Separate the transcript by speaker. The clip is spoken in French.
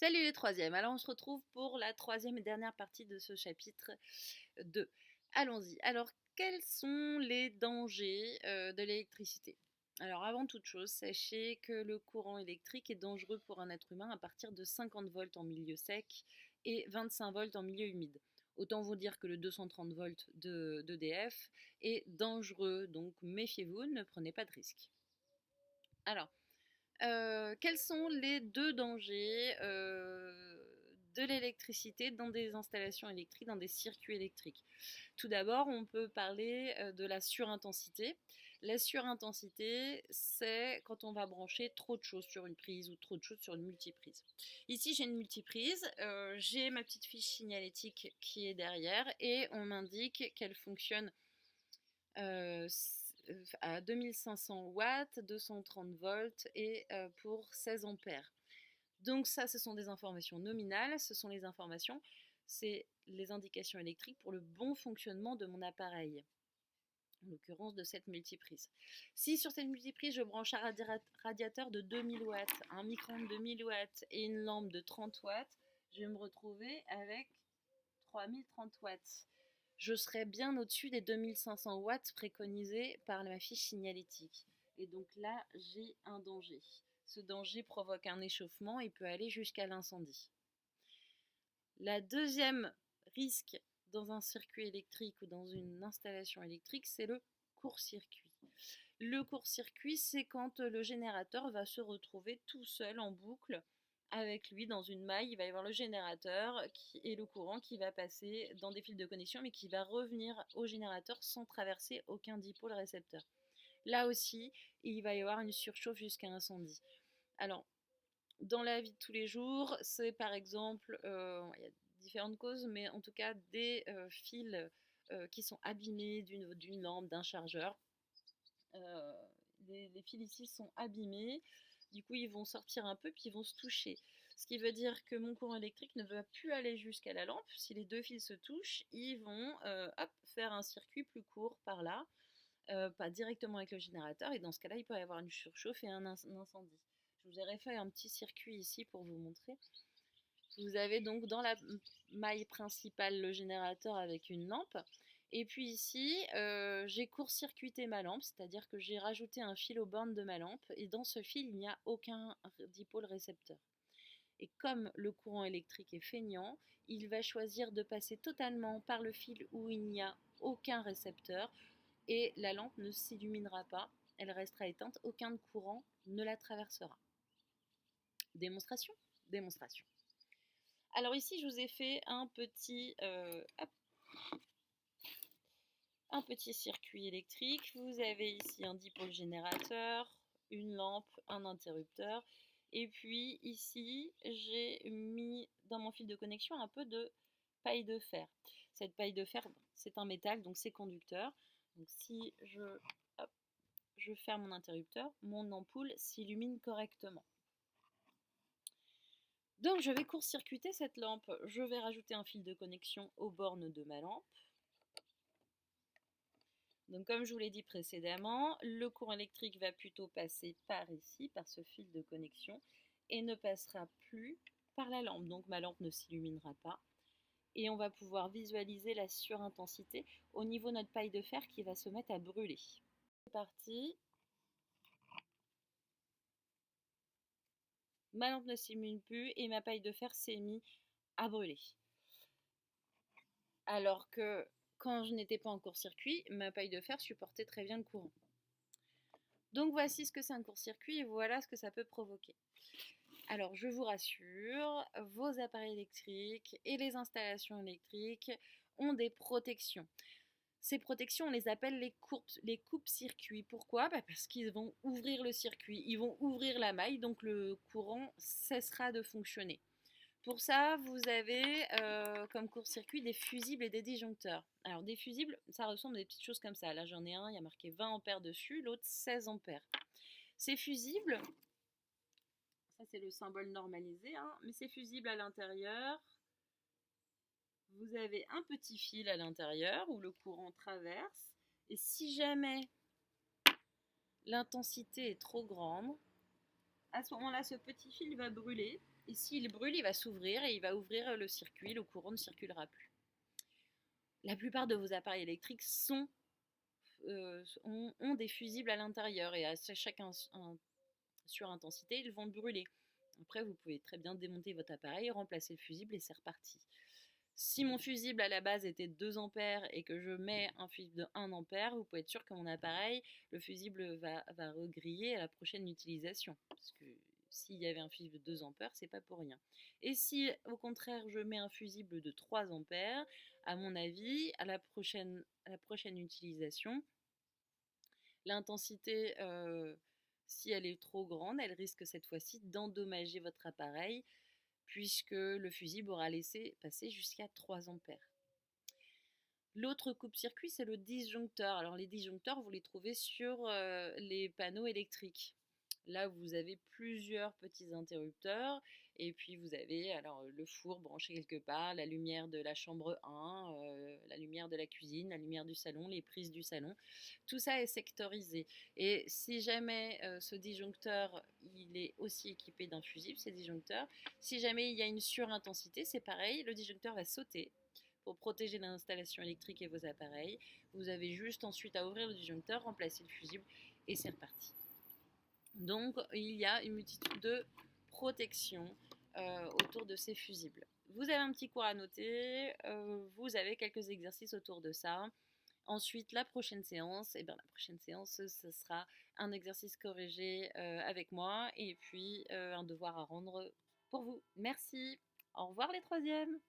Speaker 1: Salut les troisièmes, alors on se retrouve pour la troisième et dernière partie de ce chapitre 2. Allons-y. Alors, quels sont les dangers de l'électricité? Alors, avant toute chose, sachez que le courant électrique est dangereux pour un être humain à partir de 50 volts en milieu sec et 25 volts en milieu humide. Autant vous dire que le 230 volts d'EDF est dangereux, donc méfiez-vous, ne prenez pas de risques. Alors, quels sont les deux dangers de l'électricité dans des installations électriques, dans des circuits électriques? Tout d'abord, on peut parler de la surintensité. La surintensité, c'est quand on va brancher trop de choses sur une prise ou trop de choses sur une multiprise. Ici, j'ai une multiprise, j'ai ma petite fiche signalétique qui est derrière et on m'indique qu'elle fonctionne euh, à 2500 watts, 230 volts et pour 16 ampères. Donc ça, ce sont des informations nominales, ce sont les informations, c'est les indications électriques pour le bon fonctionnement de mon appareil, en l'occurrence de cette multiprise. Si sur cette multiprise, je branche un radiateur de 2000 watts, un micro-ondes de 1000 watts et une lampe de 30 watts, je vais me retrouver avec 3030 watts. Je serais bien au-dessus des 2500 watts préconisés par ma fiche signalétique. Et donc là, j'ai un danger. Ce danger provoque un échauffement et peut aller jusqu'à l'incendie. La deuxième risque dans un circuit électrique ou dans une installation électrique, c'est le court-circuit. Le court-circuit, c'est quand le générateur va se retrouver tout seul en boucle avec lui dans une maille. Il va y avoir le générateur et le courant qui va passer dans des fils de connexion, mais qui va revenir au générateur sans traverser aucun dipôle récepteur. Là aussi, il va y avoir une surchauffe jusqu'à incendie. Alors, dans la vie de tous les jours, c'est par exemple, il y a différentes causes, mais en tout cas des fils qui sont abîmés d'une lampe, d'un chargeur. Euh, les fils ici sont abîmés, du coup ils vont sortir un peu puis ils vont se toucher. Ce qui veut dire que mon courant électrique ne va plus aller jusqu'à la lampe. Si les deux fils se touchent, ils vont faire un circuit plus court par là, pas directement avec le générateur, et dans ce cas-là il peut y avoir une surchauffe et un incendie. Je vous ai refait un petit circuit ici pour vous montrer. Vous avez donc dans la maille principale le générateur avec une lampe. Et puis ici, j'ai court-circuité ma lampe, c'est-à-dire que j'ai rajouté un fil aux bornes de ma lampe. Et dans ce fil, il n'y a aucun dipôle récepteur. Et comme le courant électrique est feignant, il va choisir de passer totalement par le fil où il n'y a aucun récepteur. Et la lampe ne s'illuminera pas, elle restera éteinte, aucun courant ne la traversera. Démonstration? Démonstration. Alors ici, je vous ai fait un petit circuit électrique. Vous avez ici un dipôle générateur, une lampe, un interrupteur. Et puis ici, j'ai mis dans mon fil de connexion un peu de paille de fer. Cette paille de fer, c'est un métal, donc c'est conducteur. Donc si je ferme mon interrupteur, mon ampoule s'illumine correctement. Donc je vais court-circuiter cette lampe. Je vais rajouter un fil de connexion aux bornes de ma lampe. Donc comme je vous l'ai dit précédemment, le courant électrique va plutôt passer par ici, par ce fil de connexion, et ne passera plus par la lampe. Donc ma lampe ne s'illuminera pas. Et on va pouvoir visualiser la surintensité au niveau de notre paille de fer qui va se mettre à brûler. C'est parti. Ma lampe ne s'illumine plus et ma paille de fer s'est mise à brûler. Alors que quand je n'étais pas en court-circuit, ma paille de fer supportait très bien le courant. Donc voici ce que c'est un court-circuit et voilà ce que ça peut provoquer. Alors je vous rassure, vos appareils électriques et les installations électriques ont des protections. Ces protections, on les appelle les coupes-circuits. Pourquoi? Parce qu'ils vont ouvrir le circuit, ils vont ouvrir la maille, donc le courant cessera de fonctionner. Pour ça, vous avez comme court-circuit des fusibles et des disjoncteurs. Alors des fusibles, ça ressemble à des petites choses comme ça. Là j'en ai un, il y a marqué 20 ampères dessus, l'autre 16 ampères. Ces fusibles, ça c'est le symbole normalisé, hein, mais ces fusibles à l'intérieur, vous avez un petit fil à l'intérieur où le courant traverse. Et si jamais l'intensité est trop grande, à ce moment-là, ce petit fil va brûler Et s'il brûle, il va s'ouvrir et il va ouvrir le circuit, le courant ne circulera plus. La plupart de vos appareils électriques ont des fusibles à l'intérieur et à chaque surintensité, ils vont brûler. Après, vous pouvez très bien démonter votre appareil, remplacer le fusible et c'est reparti. Si mon fusible à la base était de 2 ampères et que je mets un fusible de 1 ampère, vous pouvez être sûr que mon appareil, le fusible va regriller à la prochaine utilisation. Parce que s'il y avait un fusible de 2 ampères, c'est pas pour rien. Et si au contraire je mets un fusible de 3 ampères, à mon avis, à la prochaine utilisation, l'intensité, si elle est trop grande, elle risque cette fois-ci d'endommager votre appareil puisque le fusible aura laissé passer jusqu'à 3 ampères. L'autre coupe-circuit, c'est le disjoncteur. Alors les disjoncteurs, vous les trouvez sur les panneaux électriques. Là, vous avez plusieurs petits interrupteurs et puis vous avez alors le four branché quelque part, la lumière de la chambre 1, la lumière de la cuisine, la lumière du salon, les prises du salon. Tout ça est sectorisé. Et si jamais ce disjoncteur, il est aussi équipé d'un fusible, ces disjoncteurs, si jamais il y a une surintensité, c'est pareil, le disjoncteur va sauter pour protéger l'installation électrique et vos appareils. Vous avez juste ensuite à ouvrir le disjoncteur, remplacer le fusible et c'est reparti. Donc il y a une multitude de protections autour de ces fusibles. Vous avez un petit cours à noter, vous avez quelques exercices autour de ça. Ensuite, la prochaine séance, ce sera un exercice corrigé avec moi et puis un devoir à rendre pour vous. Merci. Au revoir les troisièmes.